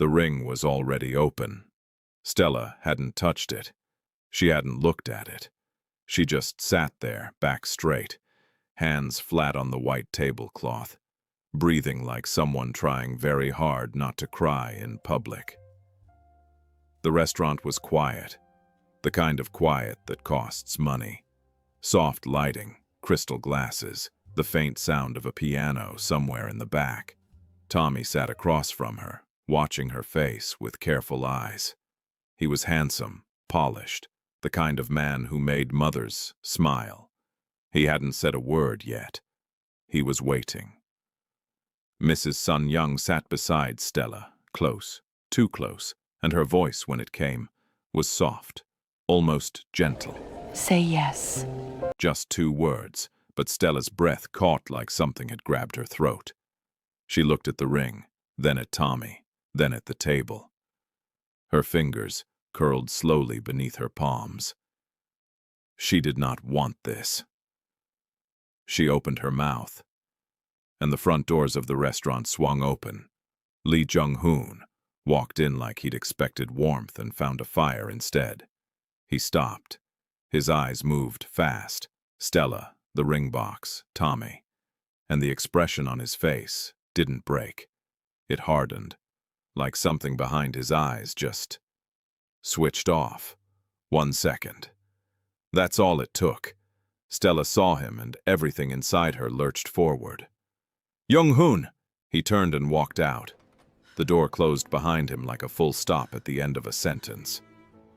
The ring was already open. Stella hadn't touched it. She hadn't looked at it. She just sat there, back straight, hands flat on the white tablecloth, breathing like someone trying very hard not to cry in public. The restaurant was quiet, the kind of quiet that costs money. Soft lighting, crystal glasses, the faint sound of a piano somewhere in the back. Tommy sat across from her, watching her face with careful eyes. He was handsome, polished, the kind of man who made mothers smile. He hadn't said a word yet. He was waiting. Mrs. Sun Young sat beside Stella, close, too close, and her voice, when it came, was soft, almost gentle. Say yes. Just 2 words, but Stella's breath caught like something had grabbed her throat. She looked at the ring, then at Tommy, then at the table. Her fingers curled slowly beneath her palms. She did not want this. She opened her mouth, and the front doors of the restaurant swung open. Lee Jung-hoon walked in like he'd expected warmth and found a fire instead. He stopped. His eyes moved fast. Stella, the ring box, Tommy. And the expression on his face didn't break. It hardened, like something behind his eyes just switched off. 1 second. That's all it took. Stella saw him, and everything inside her lurched forward. Jung-hoon! He turned and walked out. The door closed behind him like a full stop at the end of a sentence.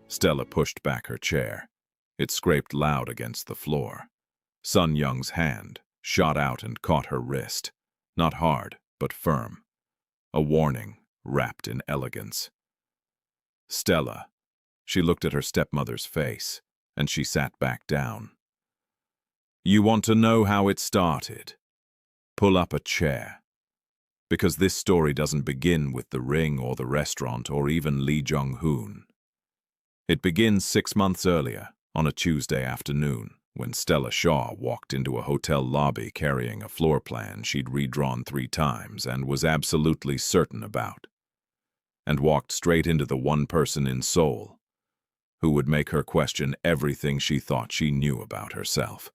Stella pushed back her chair. It scraped loud against the floor. Sun Young's hand shot out and caught her wrist. Not hard, but firm. A warning wrapped in elegance. Stella. She looked at her stepmother's face, and she sat back down. You want to know how it started? Pull up a chair. Because this story doesn't begin with the ring or the restaurant or even Lee Jung-hoon. It begins 6 months earlier, on a Tuesday afternoon, when Stella Shaw walked into a hotel lobby carrying a floor plan she'd redrawn 3 times and was absolutely certain about, and walked straight into the one person in Seoul who would make her question everything she thought she knew about herself.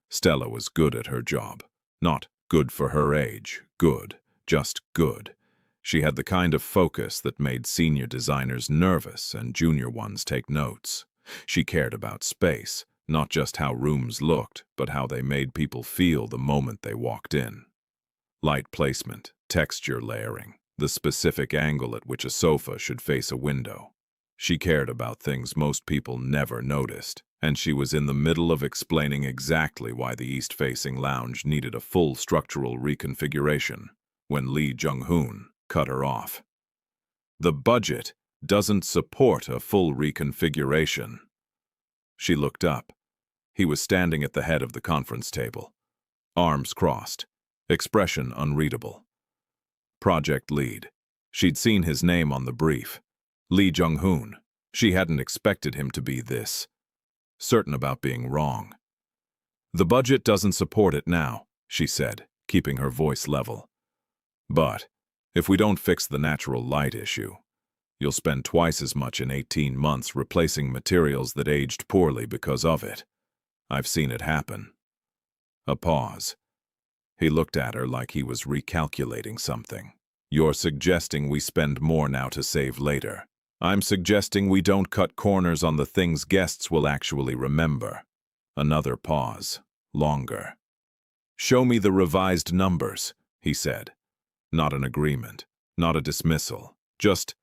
Stella was good at her job. Not good for her age, good, just good. She had the kind of focus that made senior designers nervous and junior ones take notes. She cared about space, not just how rooms looked, but how they made people feel the moment they walked in. Light placement, texture layering, the specific angle at which a sofa should face a window. She cared about things most people never noticed, and she was in the middle of explaining exactly why the east-facing lounge needed a full structural reconfiguration when Lee Jung-hoon cut her off. The budget doesn't support a full reconfiguration. She looked up. He was standing at the head of the conference table, arms crossed, expression unreadable. Project lead. She'd seen his name on the brief. Lee Jung-hoon. She hadn't expected him to be this certain about being wrong. The budget doesn't support it now, she said, keeping her voice level. But if we don't fix the natural light issue, you'll spend twice as much in 18 months replacing materials that aged poorly because of it. I've seen it happen. A pause. He looked at her like he was recalculating something. You're suggesting we spend more now to save later. I'm suggesting we don't cut corners on the things guests will actually remember. Another pause. Longer. Show me the revised numbers, he said. Not an agreement, not a dismissal, just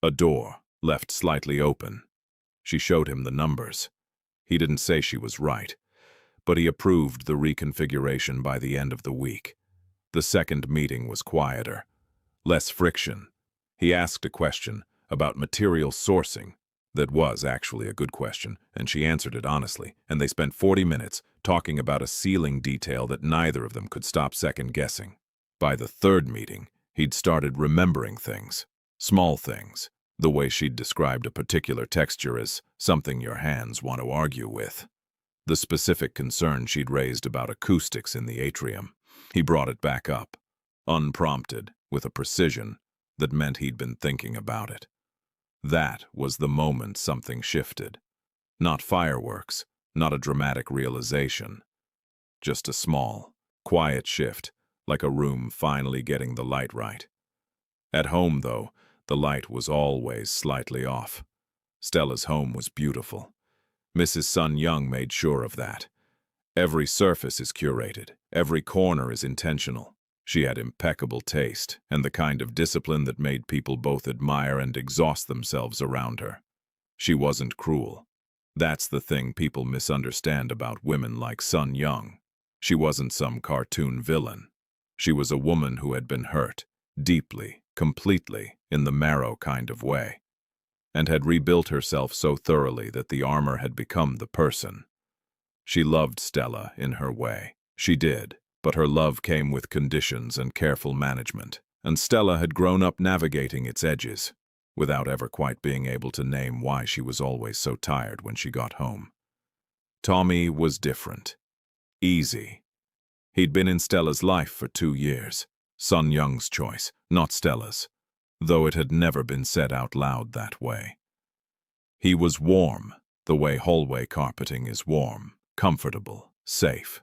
a door left slightly open. She showed him the numbers. He didn't say she was right, but he approved the reconfiguration by the end of the week. The second meeting was quieter, less friction. He asked a question about material sourcing that was actually a good question, and she answered it honestly, and they spent 40 minutes talking about a ceiling detail that neither of them could stop second-guessing. By the third meeting, he'd started remembering things, small things, the way she'd described a particular texture as something your hands want to argue with. The specific concern she'd raised about acoustics in the atrium. He brought it back up, unprompted, with a precision that meant he'd been thinking about it. That was the moment something shifted. Not fireworks, not a dramatic realization. Just a small, quiet shift, like a room finally getting the light right. At home, though, the light was always slightly off. Stella's home was beautiful. Mrs. Sun Young made sure of that. Every surface is curated, every corner is intentional. She had impeccable taste, and the kind of discipline that made people both admire and exhaust themselves around her. She wasn't cruel. That's the thing people misunderstand about women like Sun Young. She wasn't some cartoon villain. She was a woman who had been hurt, deeply, completely, in the marrow kind of way, and had rebuilt herself so thoroughly that the armor had become the person. She loved Stella in her way. She did, but her love came with conditions and careful management, and Stella had grown up navigating its edges, without ever quite being able to name why she was always so tired when she got home. Tommy was different. Easy. He'd been in Stella's life for 2 years. Sun Young's choice, not Stella's, though it had never been said out loud that way. He was warm, the way hallway carpeting is warm, comfortable, safe.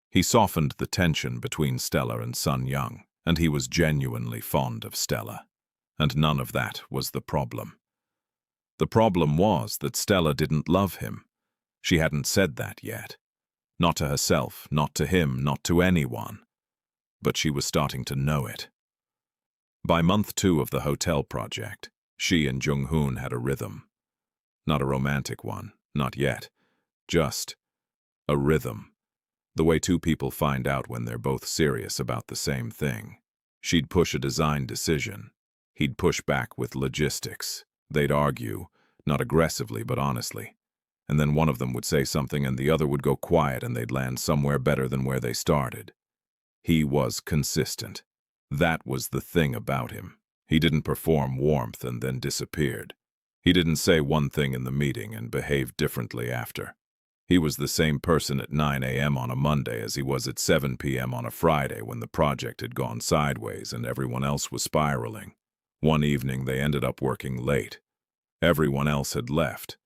He softened the tension between Stella and Sun Young, and he was genuinely fond of Stella. And none of that was the problem. The problem was that Stella didn't love him. She hadn't said that yet. Not to herself, not to him, not to anyone. But she was starting to know it. By month 2 of the hotel project, she and Jung-hoon had a rhythm. Not a romantic one, not yet. Just a rhythm. The way two people find out when they're both serious about the same thing. She'd push a design decision. He'd push back with logistics. They'd argue, not aggressively but honestly. And then one of them would say something and the other would go quiet and they'd land somewhere better than where they started. He was consistent. That was the thing about him. He didn't perform warmth and then disappeared. He didn't say one thing in the meeting and behave differently after. He was the same person at 9 a.m. on a Monday as he was at 7 p.m. on a Friday when the project had gone sideways and everyone else was spiraling. One evening they ended up working late. Everyone else had left.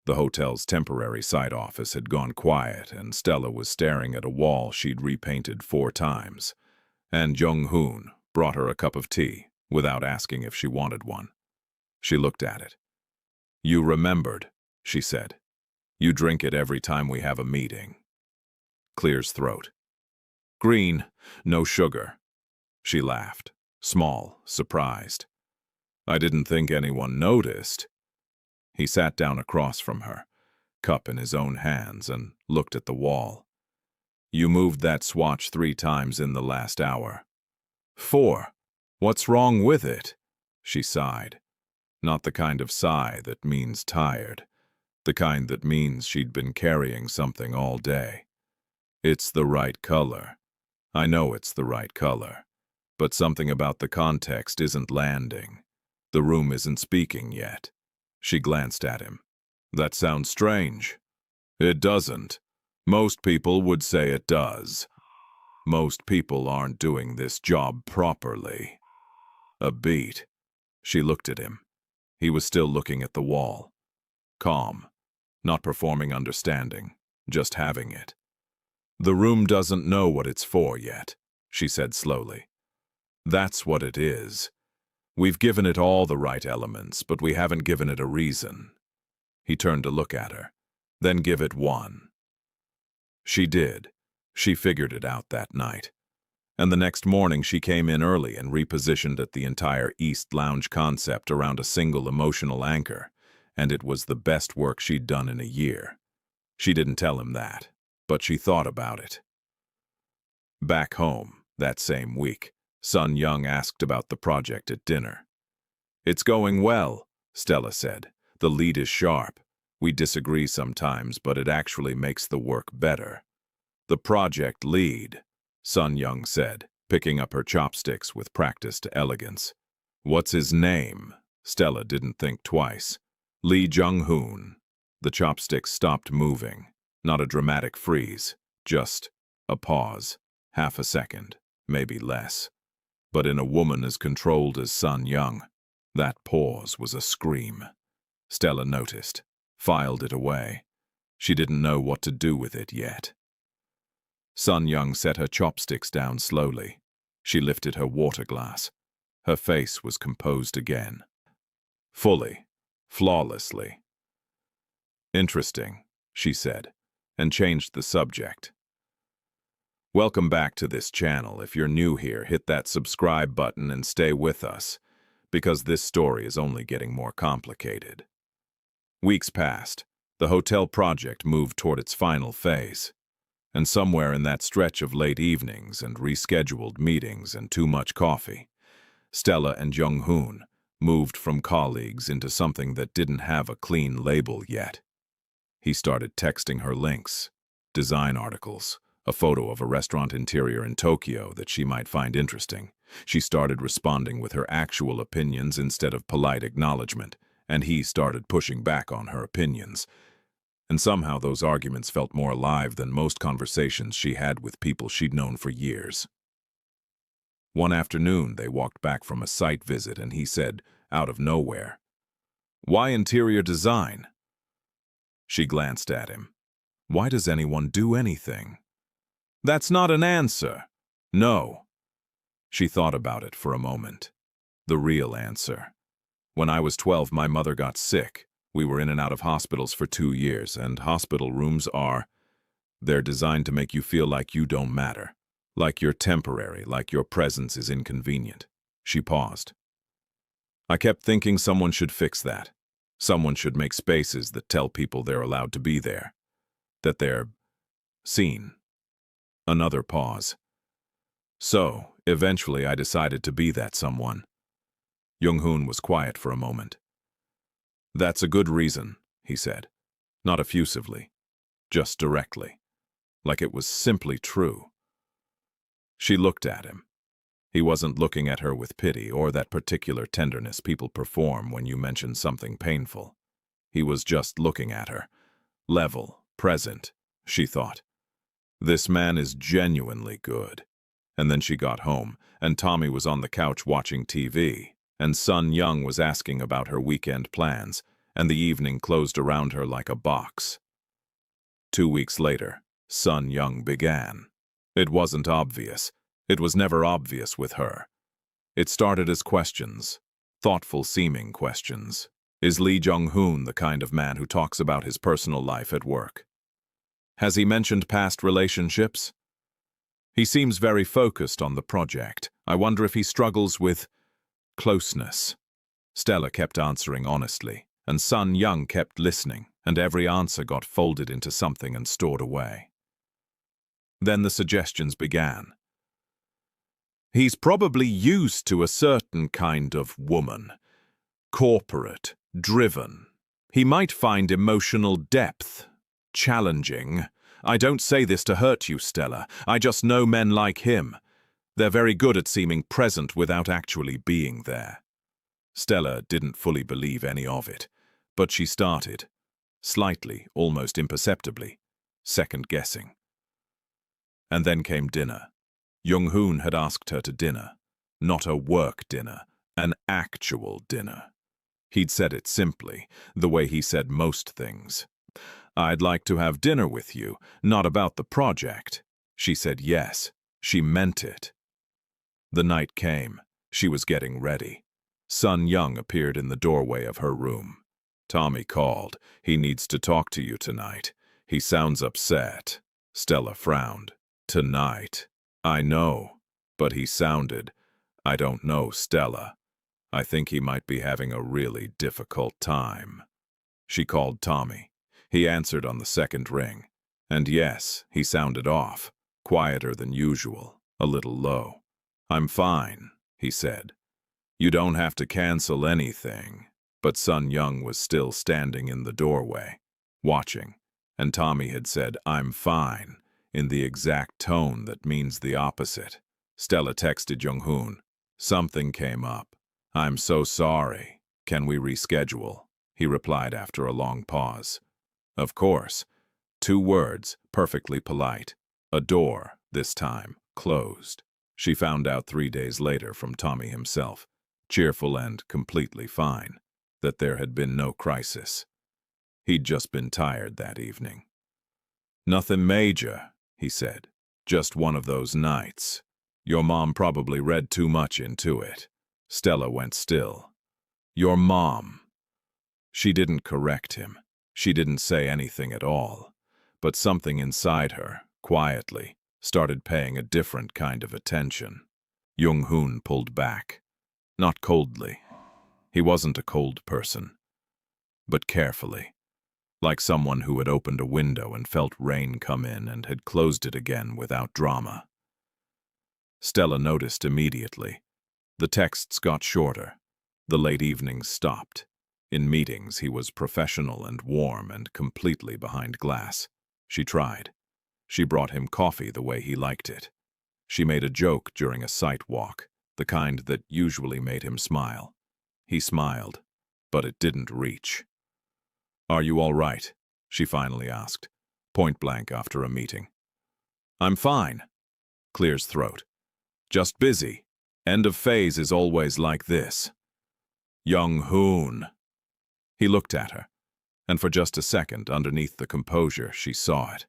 The hotel's temporary site office had gone quiet and Stella was staring at a wall she'd repainted 4 times. And Jung-hoon brought her a cup of tea without asking if she wanted one. She looked at it. "You remembered," she said. "You drink it every time we have a meeting." Clears throat. "Green, no sugar." She laughed, small, surprised. "I didn't think anyone noticed." He sat down across from her, cup in his own hands, and looked at the wall. "You moved that swatch 3 times in the last hour." "4. What's wrong with it?" She sighed. Not the kind of sigh that means tired. The kind that means she'd been carrying something all day. "It's the right color. I know it's the right color. But something about the context isn't landing. The room isn't speaking yet." She glanced at him. "That sounds strange." "It doesn't. Most people would say it does. Most people aren't doing this job properly." A beat. She looked at him. He was still looking at the wall. Calm. Not performing understanding. Just having it. "The room doesn't know what it's for yet," she said slowly. "That's what it is. We've given it all the right elements, but we haven't given it a reason." He turned to look at her. "Then give it one." She did. She figured it out that night. And the next morning she came in early and repositioned the entire East Lounge concept around a single emotional anchor, and it was the best work she'd done in a year. She didn't tell him that, but she thought about it. Back home, that same week, Sun Young asked about the project at dinner. "It's going well," Stella said. "The lead is sharp. We disagree sometimes, but it actually makes the work better." "The project lead," Sun Young said, picking up her chopsticks with practiced elegance. "What's his name?" Stella didn't think twice. "Lee Jung-hoon." The chopsticks stopped moving. Not a dramatic freeze, just a pause. Half a second, maybe less. but in a woman as controlled as Sun Young, that pause was a scream. Stella noticed, filed it away. She didn't know what to do with it yet. Sun Young set her chopsticks down slowly. She lifted her water glass. Her face was composed again. Fully, flawlessly. "Interesting," she said, and changed the subject. "Welcome back to this channel. If you're new here, hit that subscribe button and stay with us, because this story is only getting more complicated." Weeks passed. The hotel project moved toward its final phase. And somewhere in that stretch of late evenings and rescheduled meetings and too much coffee, Stella and Jung-hoon moved from colleagues into something that didn't have a clean label yet. He started texting her links, design articles, a photo of a restaurant interior in Tokyo that she might find interesting. She started responding with her actual opinions instead of polite acknowledgement, and he started pushing back on her opinions. And somehow those arguments felt more alive than most conversations she had with people she'd known for years. One afternoon, they walked back from a site visit, and he said, out of nowhere, "Why interior design?" She glanced at him. "Why does anyone do anything?" "That's not an answer." "No." She thought about it for a moment. The real answer. "When I was 12, my mother got sick. We were in and out of hospitals for 2 years, and hospital rooms they're designed to make you feel like you don't matter, like you're temporary, like your presence is inconvenient." She paused. "I kept thinking someone should fix that. Someone should make spaces that tell people they're allowed to be there, that they're seen." Another pause. "So, eventually I decided to be that someone." Jung-hoon was quiet for a moment. "That's a good reason," he said, not effusively, just directly, like it was simply true. She looked at him. He wasn't looking at her with pity or that particular tenderness people perform when you mention something painful. He was just looking at her, level, present, she thought. This man is genuinely good. And then she got home, and Tommy was on the couch watching TV, and Sun Young was asking about her weekend plans, and the evening closed around her like a box. 2 weeks later, Sun Young began. It wasn't obvious. It was never obvious with her. It started as questions, thoughtful-seeming questions. Is Lee Jung-hoon the kind of man who talks about his personal life at work? Has he mentioned past relationships? He seems very focused on the project. I wonder if he struggles with closeness. Stella kept answering honestly, and Sun Young kept listening, and every answer got folded into something and stored away. Then the suggestions began. He's probably used to a certain kind of woman. Corporate, driven. He might find emotional depth challenging. I don't say this to hurt you, Stella. I just know men like him. They're very good at seeming present without actually being there. Stella didn't fully believe any of it, but she started, slightly, almost imperceptibly, second-guessing. And then came dinner. Jung-hoon had asked her to dinner. Not a work dinner, an actual dinner. He'd said it simply, the way he said most things. I'd like to have dinner with you, not about the project. She said yes. She meant it. The night came. She was getting ready. Sun Young appeared in the doorway of her room. Tommy called. He needs to talk to you tonight. He sounds upset. Stella frowned. Tonight. I know. But he sounded. I don't know, Stella. I think he might be having a really difficult time. She called Tommy. He answered on the second ring. And yes, he sounded off, quieter than usual, a little low. I'm fine, he said. You don't have to cancel anything. But Sun Young was still standing in the doorway, watching, and Tommy had said, I'm fine, in the exact tone that means the opposite. Stella texted Jung-hoon. Something came up. I'm so sorry. Can we reschedule? He replied after a long pause. Of course. 2 words, perfectly polite. A door, this time, closed. She found out 3 days later from Tommy himself, cheerful and completely fine, that there had been no crisis. He'd just been tired that evening. "Nothing major," he said. "Just one of those nights. Your mom probably read too much into it." Stella went still. "Your mom." She didn't correct him. She didn't say anything at all. But something inside her, quietly, started paying a different kind of attention. Jung-hoon pulled back. Not coldly. He wasn't a cold person. But carefully. Like someone who had opened a window and felt rain come in and had closed it again without drama. Stella noticed immediately. The texts got shorter. The late evenings stopped. In meetings, he was professional and warm and completely behind glass. She tried. She brought him coffee the way he liked it. She made a joke during a sight walk, the kind that usually made him smile. He smiled, but it didn't reach. "Are you all right?" she finally asked, point blank after a meeting. "I'm fine," clears throat. "Just busy. End of phase is always like this." "Jung-hoon." He looked at her, and for just a second, underneath the composure, she saw it.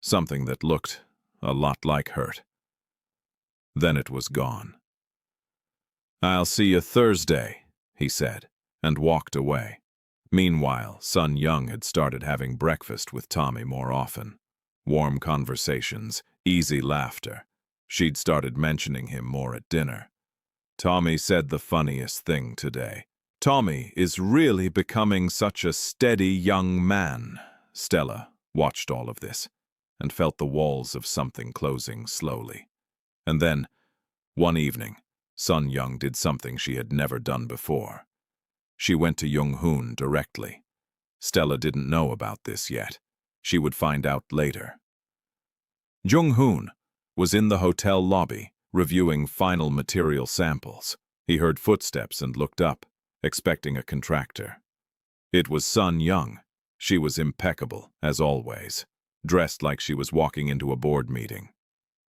Something that looked a lot like hurt. Then it was gone. "I'll see you Thursday," he said, and walked away. Meanwhile, Sun Young had started having breakfast with Tommy more often. Warm conversations, easy laughter. She'd started mentioning him more at dinner. "Tommy said the funniest thing today. Tommy is really becoming such a steady young man." Stella watched all of this and felt the walls of something closing slowly. And then, one evening, Sun Young did something she had never done before. She went to Jung-hoon directly. Stella didn't know about this yet. She would find out later. Jung-hoon was in the hotel lobby, reviewing final material samples. He heard footsteps and looked up, expecting a contractor. It was Sun Young. She was impeccable, as always, dressed like she was walking into a board meeting.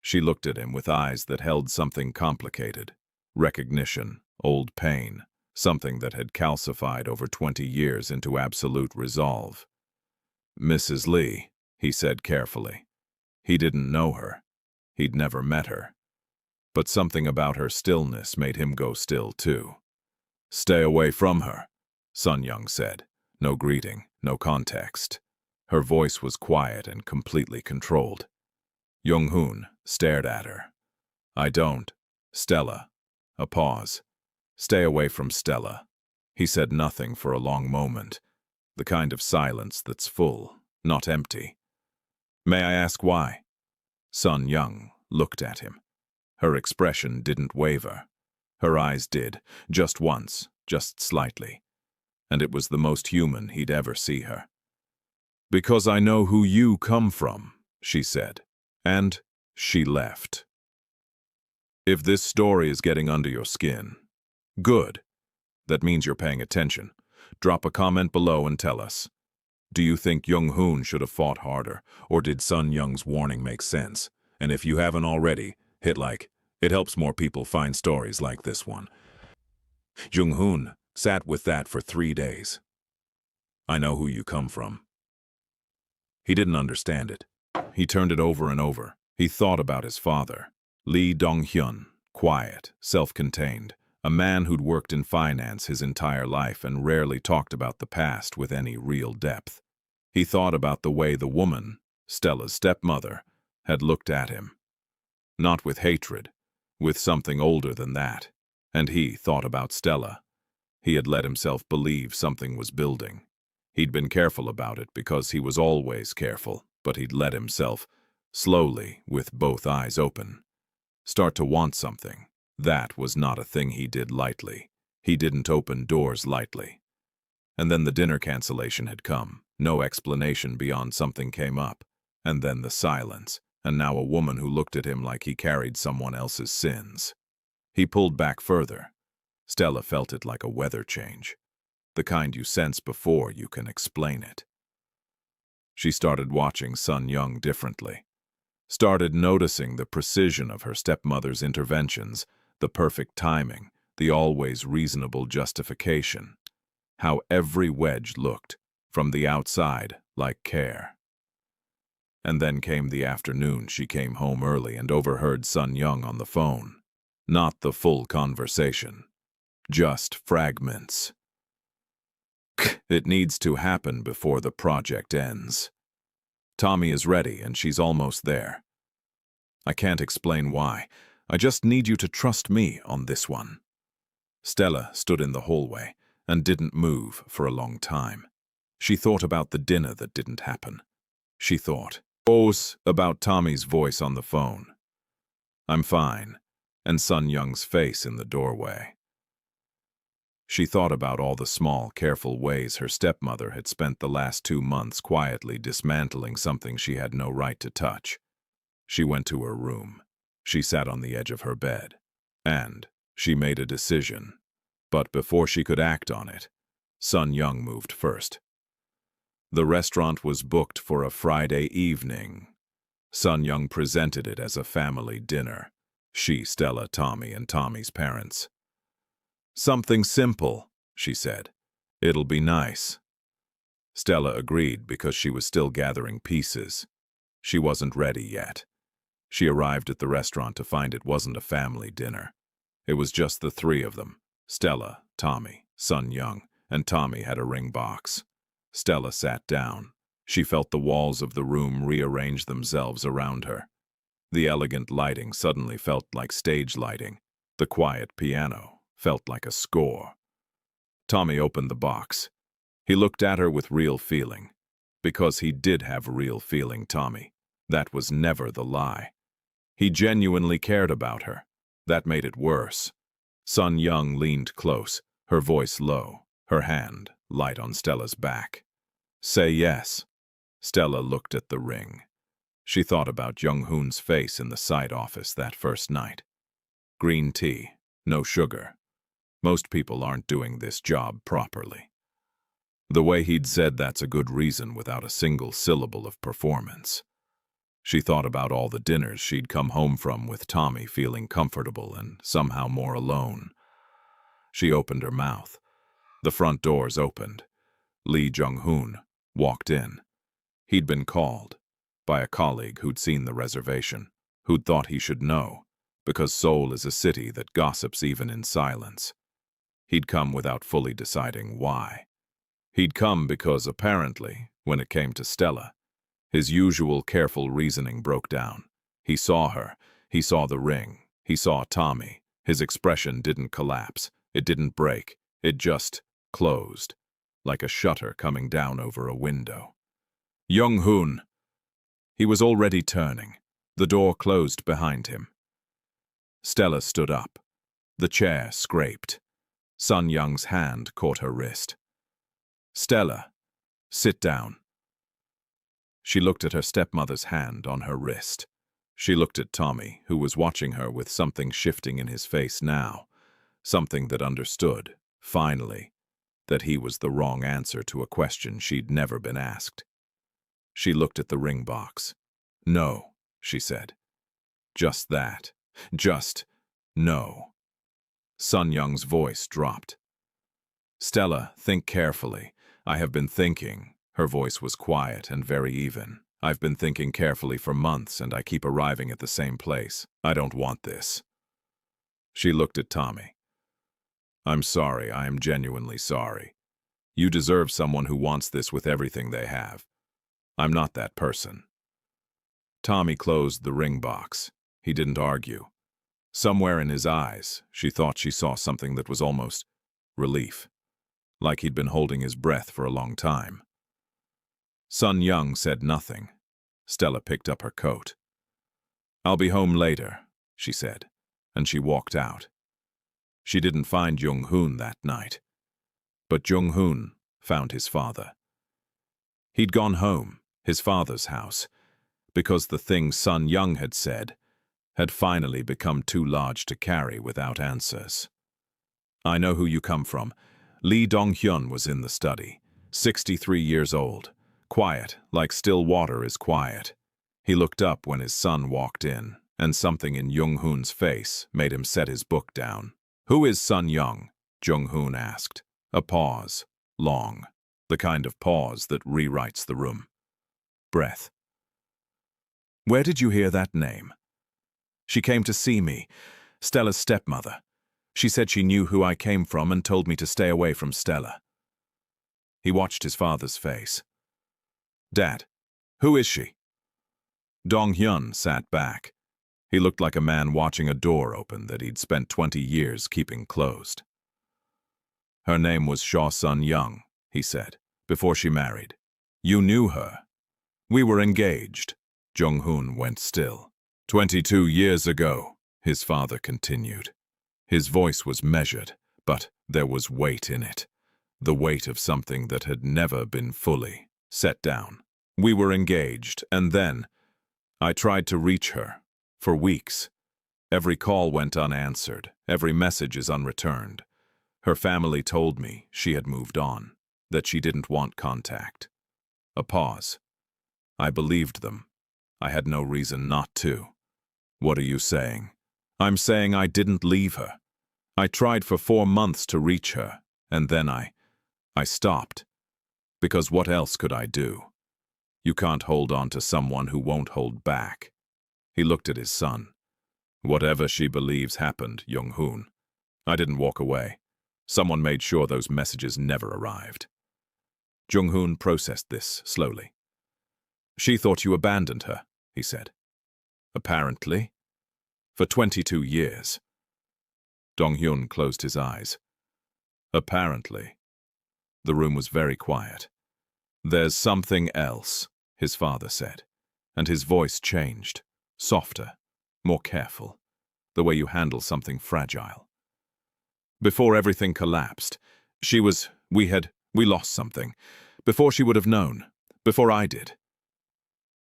She looked at him with eyes that held something complicated. Recognition, old pain, something that had calcified over 20 years into absolute resolve. "Mrs. Lee," he said carefully. He didn't know her. He'd never met her. But something about her stillness made him go still too. "Stay away from her," Sun Young said. No greeting, no context. Her voice was quiet and completely controlled. Jung-hoon stared at her. "I don't." "Stella." A pause. "Stay away from Stella." He said nothing for a long moment, the kind of silence that's full, not empty. "May I ask why?" Sun Young looked at him. Her expression didn't waver. Her eyes did, just once, just slightly. And it was the most human he'd ever see her. "Because I know who you come from," she said. And she left. If this story is getting under your skin, good. That means you're paying attention. Drop a comment below and tell us. Do you think Jung-hoon should have fought harder, or did Sun Young's warning make sense? And if you haven't already, hit like. It helps more people find stories like this one. Jung-hoon sat with that for 3 days. "I know who you come from." He didn't understand it. He turned it over and over. He thought about his father, Lee Dong-hyun, quiet, self-contained, a man who'd worked in finance his entire life and rarely talked about the past with any real depth. He thought about the way the woman, Stella's stepmother, had looked at him. Not with hatred, with something older than that. And he thought about Stella. He had let himself believe something was building. He'd been careful about it because he was always careful, but he'd let himself, slowly, with both eyes open, start to want something. That was not a thing he did lightly. He didn't open doors lightly. And then the dinner cancellation had come. No explanation beyond something came up. And then the silence. And now a woman who looked at him like he carried someone else's sins. He pulled back further. Stella felt it like a weather change. The kind you sense before you can explain it. She started watching Sun Young differently. started noticing the precision of her stepmother's interventions, the perfect timing, the always reasonable justification. How every wedge looked, from the outside, like care. And then came the afternoon she came home early and overheard Sun Young on the phone. Not the full conversation. Just fragments. It needs to happen before the project ends. Tommy is ready and she's almost there. I can't explain why. I just need you to trust me on this one. Stella stood in the hallway and didn't move for a long time. She thought about the dinner that didn't happen. She thought about Tommy's voice on the phone. I'm fine, and Sun Young's face in the doorway. She thought about all the small, careful ways her stepmother had spent the last 2 months quietly dismantling something she had no right to touch. She went to her room. She sat on the edge of her bed. And she made a decision. But before she could act on it, Sun Young moved first. The restaurant was booked for a Friday evening. Sun Young presented it as a family dinner. She, Stella, Tommy, and Tommy's parents. Something simple, she said. It'll be nice. Stella agreed because she was still gathering pieces. She wasn't ready yet. She arrived at the restaurant to find it wasn't a family dinner. It was just the 3 of them. Stella, Tommy, Sun Young, and Tommy had a ring box. Stella sat down. She felt the walls of the room rearrange themselves around her. The elegant lighting suddenly felt like stage lighting. The quiet piano felt like a score. Tommy opened the box. He looked at her with real feeling. Because he did have real feeling, Tommy. That was never the lie. He genuinely cared about her. That made it worse. Sun Young leaned close, her voice low, her hand light on Stella's back. Say yes. Stella looked at the ring. She thought about Jung-hoon's face in the side office that first night. Green tea, no sugar. Most people aren't doing this job properly. The way he'd said that's a good reason without a single syllable of performance. She thought about all the dinners she'd come home from with Tommy feeling comfortable and somehow more alone. She opened her mouth. The front doors opened. Lee Jung-hoon walked in. He'd been called by a colleague who'd seen the reservation, who'd thought he should know, because Seoul is a city that gossips even in silence. He'd come without fully deciding why. He'd come because, apparently, when it came to Stella, his usual careful reasoning broke down. He saw her. He saw the ring. He saw Tommy. His expression didn't collapse. It didn't break. It just closed, like a shutter coming down over a window. Jung-hoon! He was already turning. The door closed behind him. Stella stood up. The chair scraped. Sun Young's hand caught her wrist. Stella, sit down. She looked at her stepmother's hand on her wrist. She looked at Tommy, who was watching her with something shifting in his face now, something that understood, finally, that he was the wrong answer to a question she'd never been asked. She looked at the ring box. No, she said. Just that. Just no. Sun Young's voice dropped. Stella, think carefully. I have been thinking. Her voice was quiet and very even. I've been thinking carefully for months, and I keep arriving at the same place. I don't want this. She looked at Tommy. I'm sorry, I am genuinely sorry. You deserve someone who wants this with everything they have. I'm not that person. Tommy closed the ring box. He didn't argue. Somewhere in his eyes, she thought she saw something that was almost relief, like he'd been holding his breath for a long time. Sun Young said nothing. Stella picked up her coat. I'll be home later, she said, and she walked out. She didn't find Jung-hoon that night. But Jung-hoon found his father. He'd gone home, his father's house, because the thing Sun Young had said had finally become too large to carry without answers. I know who you come from. Lee Dong-hyun was in the study, 63 years old. Quiet, like still water is quiet. He looked up when his son walked in, and something in Jung-hoon's face made him set his book down. "Who is Sun Young?" Jung-hoon asked. A pause. Long. The kind of pause that rewrites the room. Breath. "Where did you hear that name?" "She came to see me. Stella's stepmother. She said she knew who I came from and told me to stay away from Stella." He watched his father's face. "Dad, who is she?" Dong-hyun sat back. He looked like a man watching a door open that he'd spent 20 years keeping closed. "Her name was Shaw Sun Young," he said, "before she married. You knew her." "We were engaged." Jung-hoon went still. 22 years ago, his father continued. His voice was measured, but there was weight in it. The weight of something that had never been fully set down. "We were engaged, and then I tried to reach her. For weeks. Every call went unanswered, every message is unreturned. Her family told me she had moved on, that she didn't want contact." A pause. "I believed them. I had no reason not to." "What are you saying?" "I'm saying I didn't leave her. I tried for 4 months to reach her, and then I stopped. Because what else could I do? You can't hold on to someone who won't hold back." He looked at his son. "Whatever she believes happened, Jung-hoon. I didn't walk away. Someone made sure those messages never arrived." Jung-hoon processed this slowly. "She thought you abandoned her," he said. "Apparently. For 22 years. Dong-hyun closed his eyes. "Apparently." The room was very quiet. "There's something else," his father said, and his voice changed. Softer, more careful, the way you handle something fragile. "Before everything collapsed, we lost something. Before she would have known. Before I did."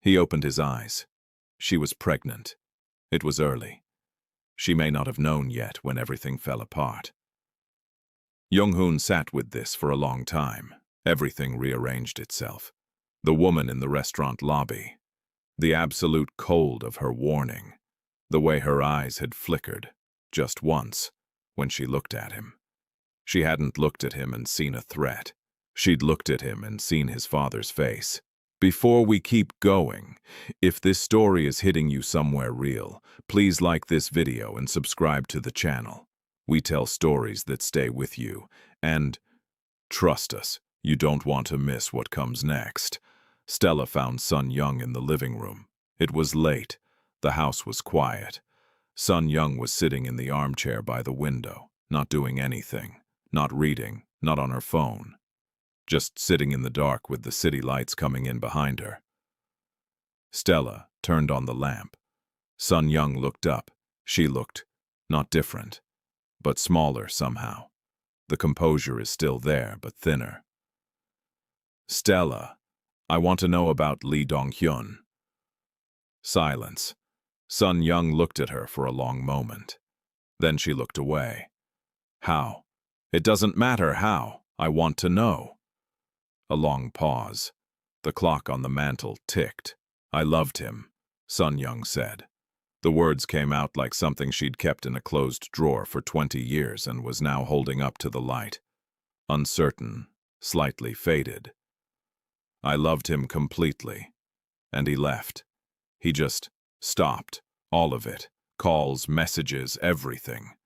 He opened his eyes. She was pregnant. It was early. She may not have known yet when everything fell apart. Jung-hoon sat with this for a long time. Everything rearranged itself. The woman in the restaurant lobby. The absolute cold of her warning. The way her eyes had flickered, just once, when she looked at him. She hadn't looked at him and seen a threat. She'd looked at him and seen his father's face. Before we keep going, if this story is hitting you somewhere real, please like this video and subscribe to the channel. We tell stories that stay with you, and trust us, you don't want to miss what comes next. Stella found Sun Young in the living room. It was late. The house was quiet. Sun Young was sitting in the armchair by the window, not doing anything, not reading, not on her phone. Just sitting in the dark with the city lights coming in behind her. Stella turned on the lamp. Sun Young looked up. She looked not different, but smaller somehow. The composure is still there, but thinner. "Stella, I want to know about Lee Dong-hyun." Silence. Sun Young looked at her for a long moment. Then she looked away. "How?" "It doesn't matter how. I want to know." A long pause. The clock on the mantel ticked. "I loved him," Sun Young said. The words came out like something she'd kept in a closed drawer for 20 years and was now holding up to the light. Uncertain, slightly faded. "I loved him completely. And he left. He just stopped. All of it. Calls, messages, everything.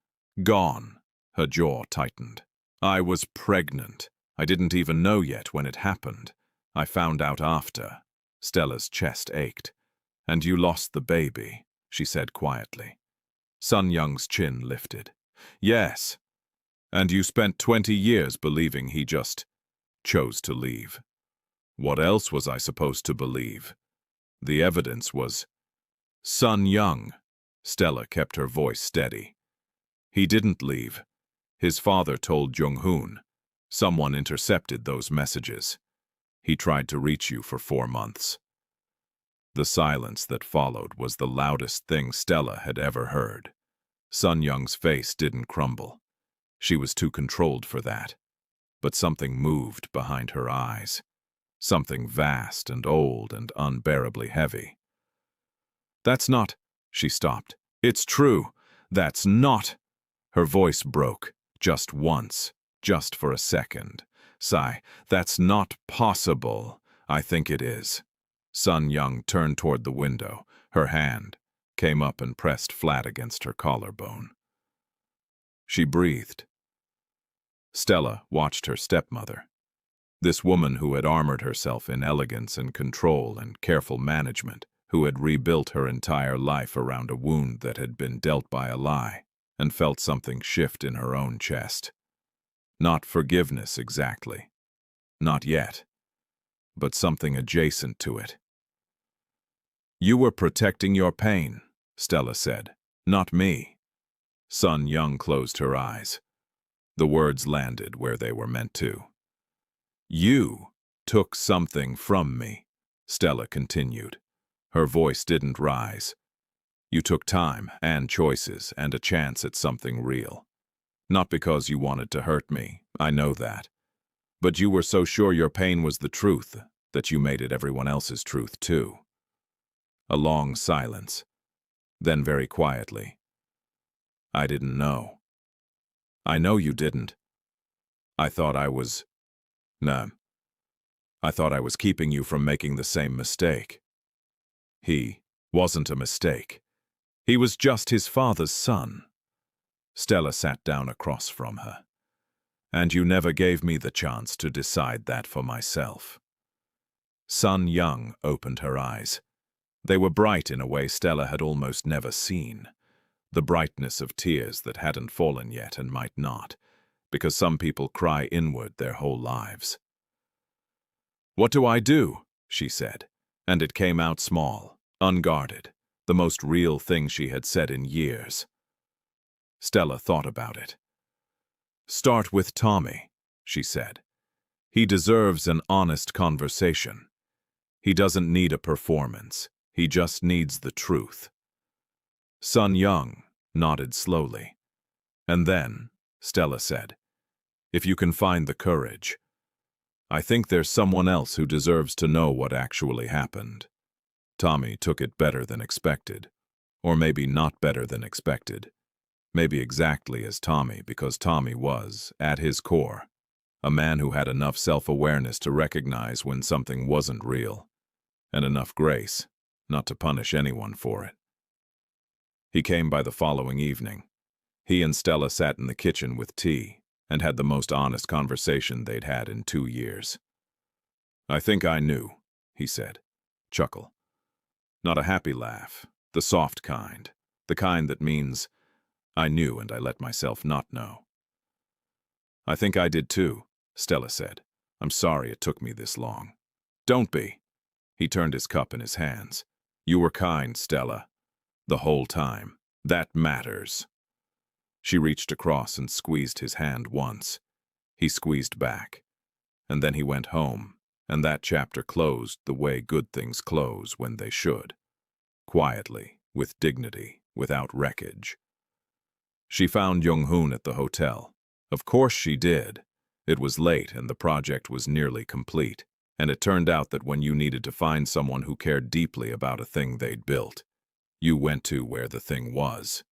Gone." Her jaw tightened. "I was pregnant. I didn't even know yet when it happened. I found out after." Stella's chest ached. "And you lost the baby," she said quietly. Sun Young's chin lifted. "Yes. And you spent 20 years believing he just chose to leave." "What else was I supposed to believe?" "The evidence was—" "Sun Young." Stella kept her voice steady. "He didn't leave. His father told Jung-hoon. Someone intercepted those messages. He tried to reach you for 4 months." The silence that followed was the loudest thing Stella had ever heard. Sun Young's face didn't crumble. She was too controlled for that. But something moved behind her eyes. Something vast and old and unbearably heavy. That's not... She stopped. It's true. That's not... Her voice broke, just once, just for a second. Sigh, that's not possible. I think it is. Sun Young turned toward the window. Her hand came up and pressed flat against her collarbone. She breathed. Stella watched her stepmother. This woman who had armored herself in elegance and control and careful management, who had rebuilt her entire life around a wound that had been dealt by a lie, and felt something shift in her own chest. Not forgiveness exactly. Not yet. But something adjacent to it. You were protecting your pain, Stella said, not me. Sun Young closed her eyes. The words landed where they were meant to. You took something from me, Stella continued. Her voice didn't rise. You took time and choices and a chance at something real. Not because you wanted to hurt me, I know that. But you were so sure your pain was the truth that you made it everyone else's truth too. A long silence. Then very quietly. I didn't know. I know you didn't. I thought I was... No. I thought I was keeping you from making the same mistake. He wasn't a mistake. He was just his father's son. Stella sat down across from her. And you never gave me the chance to decide that for myself. Sun Young opened her eyes. They were bright in a way Stella had almost never seen. The brightness of tears that hadn't fallen yet and might not, because some people cry inward their whole lives. What do I do? She said, and it came out small, unguarded, the most real thing she had said in years. Stella thought about it. Start with Tommy, she said. He deserves an honest conversation. He doesn't need a performance. He just needs the truth. Sun Young nodded slowly. And then, Stella said, if you can find the courage. I think there's someone else who deserves to know what actually happened. Tommy took it better than expected. Or maybe not better than expected. Maybe exactly as Tommy, because Tommy was, at his core, a man who had enough self-awareness to recognize when something wasn't real, and enough grace not to punish anyone for it. He came by the following evening. He and Stella sat in the kitchen with tea and had the most honest conversation they'd had in 2 years. I think I knew, he said. Chuckle. Not a happy laugh, the soft kind, the kind that means, I knew and I let myself not know. I think I did too, Stella said. I'm sorry it took me this long. Don't be. He turned his cup in his hands. You were kind, Stella. The whole time. That matters. She reached across and squeezed his hand once. He squeezed back. And then he went home, and that chapter closed the way good things close when they should. Quietly, with dignity, without wreckage. She found Jung-hoon at the hotel. Of course she did. It was late and the project was nearly complete, and it turned out that when you needed to find someone who cared deeply about a thing they'd built, you went to where the thing was.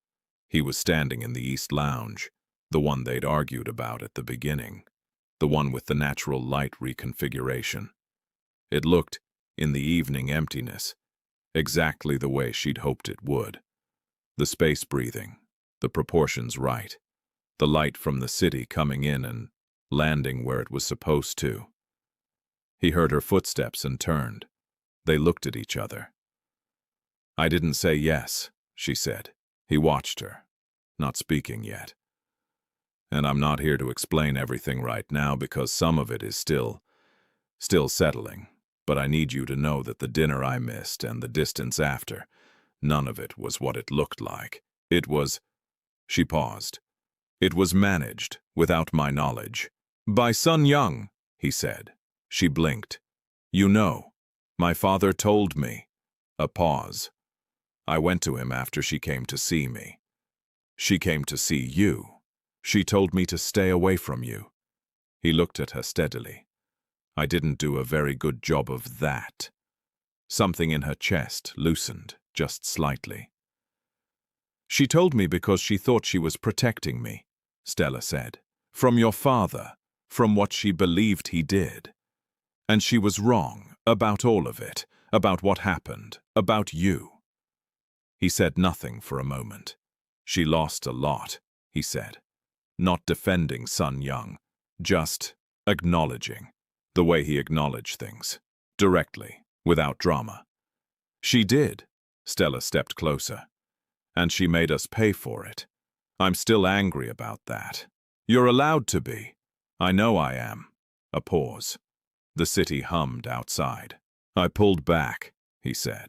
He was standing in the East Lounge, the one they'd argued about at the beginning, the one with the natural light reconfiguration. It looked, in the evening emptiness, exactly the way she'd hoped it would. The space breathing, the proportions right, the light from the city coming in and landing where it was supposed to. He heard her footsteps and turned. They looked at each other. I didn't say yes, she said. He watched her, not speaking yet. And I'm not here to explain everything right now because some of it is still settling. But I need you to know that the dinner I missed and the distance after, none of it was what it looked like. It was... She paused. It was managed, without my knowledge. By Sun Young, he said. She blinked. You know, my father told me. A pause. I went to him after she came to see me. She came to see you. She told me to stay away from you. He looked at her steadily. I didn't do a very good job of that. Something in her chest loosened, just slightly. "She told me because she thought she was protecting me," Stella said. "From your father, from what she believed he did. And she was wrong about all of it, about what happened, about you." He said nothing for a moment. "She lost a lot," he said. Not defending Sun Young, just acknowledging, the way he acknowledged things, directly, without drama. "She did." Stella stepped closer. "And she made us pay for it. I'm still angry about that. You're allowed to be. I know I am." A pause. The city hummed outside. "I pulled back," he said.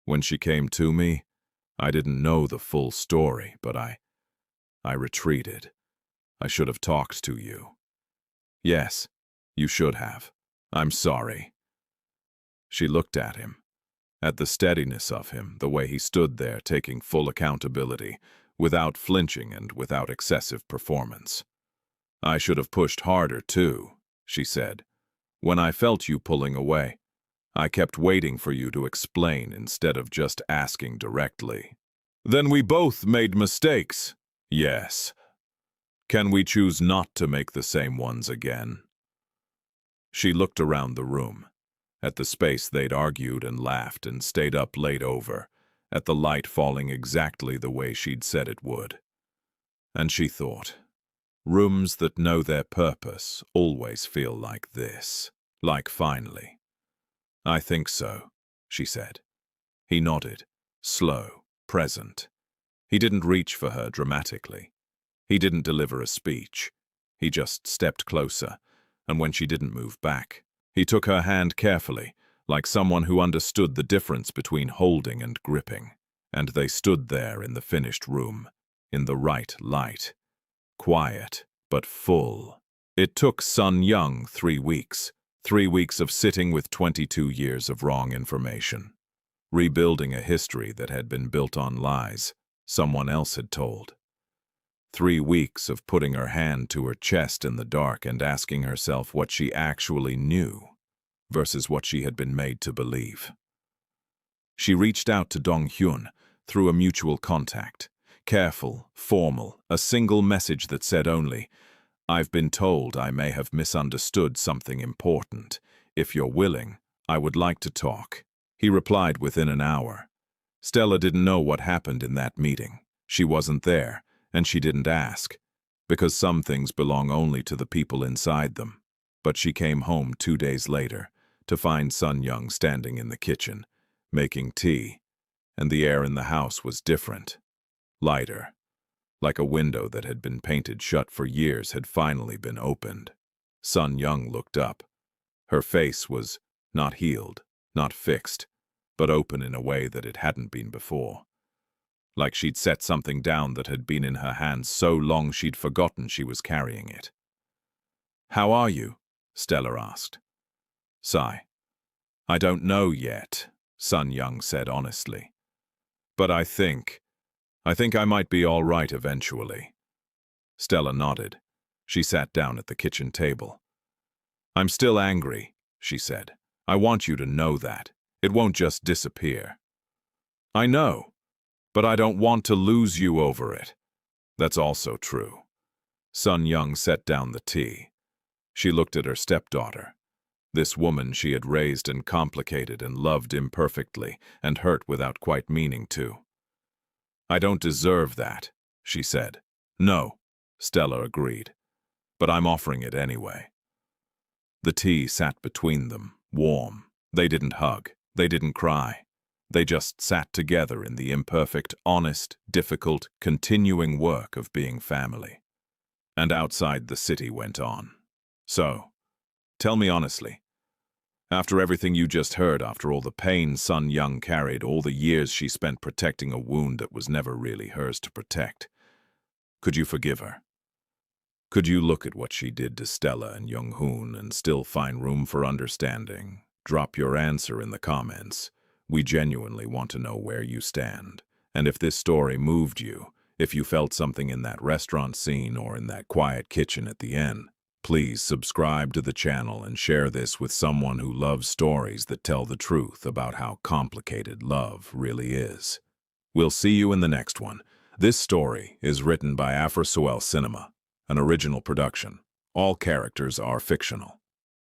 "When she came to me, I didn't know the full story, but I retreated. I should have talked to you." "Yes, you should have. I'm sorry." She looked at him, at the steadiness of him, the way he stood there taking full accountability, without flinching and without excessive performance. "I should have pushed harder, too," she said. "When I felt you pulling away, I kept waiting for you to explain instead of just asking directly." "Then we both made mistakes." "Yes. Can we choose not to make the same ones again?" She looked around the room, at the space they'd argued and laughed and stayed up late over, at the light falling exactly the way she'd said it would. And she thought, rooms that know their purpose always feel like this, like finally. "I think so," she said. He nodded, slow, present. He didn't reach for her dramatically. He didn't deliver a speech. He just stepped closer, and when she didn't move back, he took her hand carefully, like someone who understood the difference between holding and gripping. And they stood there in the finished room, in the right light. Quiet, but full. It took Sun Young 3 weeks. 3 weeks of sitting with 22 years of wrong information. Rebuilding a history that had been built on lies someone else had told. 3 weeks of putting her hand to her chest in the dark and asking herself what she actually knew versus what she had been made to believe. She reached out to Dong Hyun through a mutual contact. Careful, formal, a single message that said only, "I've been told I may have misunderstood something important. If you're willing, I would like to talk." He replied within an hour. Stella didn't know what happened in that meeting. She wasn't there, and she didn't ask, because some things belong only to the people inside them. But she came home 2 days later to find Sun Young standing in the kitchen, making tea, and the air in the house was different, lighter, like a window that had been painted shut for years had finally been opened. Sun Young looked up. Her face was not healed, not fixed, but open in a way that it hadn't been before. Like she'd set something down that had been in her hands so long she'd forgotten she was carrying it. "How are you?" Stella asked. Sigh. "I don't know yet," Sun Young said honestly. "But I think I might be all right eventually." Stella nodded. She sat down at the kitchen table. "I'm still angry," she said. "I want you to know that. It won't just disappear." "I know, but I don't want to lose you over it." "That's also true." Sun Young set down the tea. She looked at her stepdaughter, this woman she had raised and complicated and loved imperfectly and hurt without quite meaning to. "I don't deserve that," she said. "No," Stella agreed, "but I'm offering it anyway." The tea sat between them, warm. They didn't hug. They didn't cry. They just sat together in the imperfect, honest, difficult, continuing work of being family. And outside the city went on. "So, tell me honestly, after everything you just heard, after all the pain Sun Young carried, all the years she spent protecting a wound that was never really hers to protect, could you forgive her? Could you look at what she did to Stella and Young-hoon and still find room for understanding? Drop your answer in the comments. We genuinely want to know where you stand. And if this story moved you, if you felt something in that restaurant scene or in that quiet kitchen at the end, Please subscribe to the channel and share this with someone who loves stories that tell the truth about how complicated love really is. We'll see you in the next one. This story is written by Afro Cinema, an original production. All characters are fictional.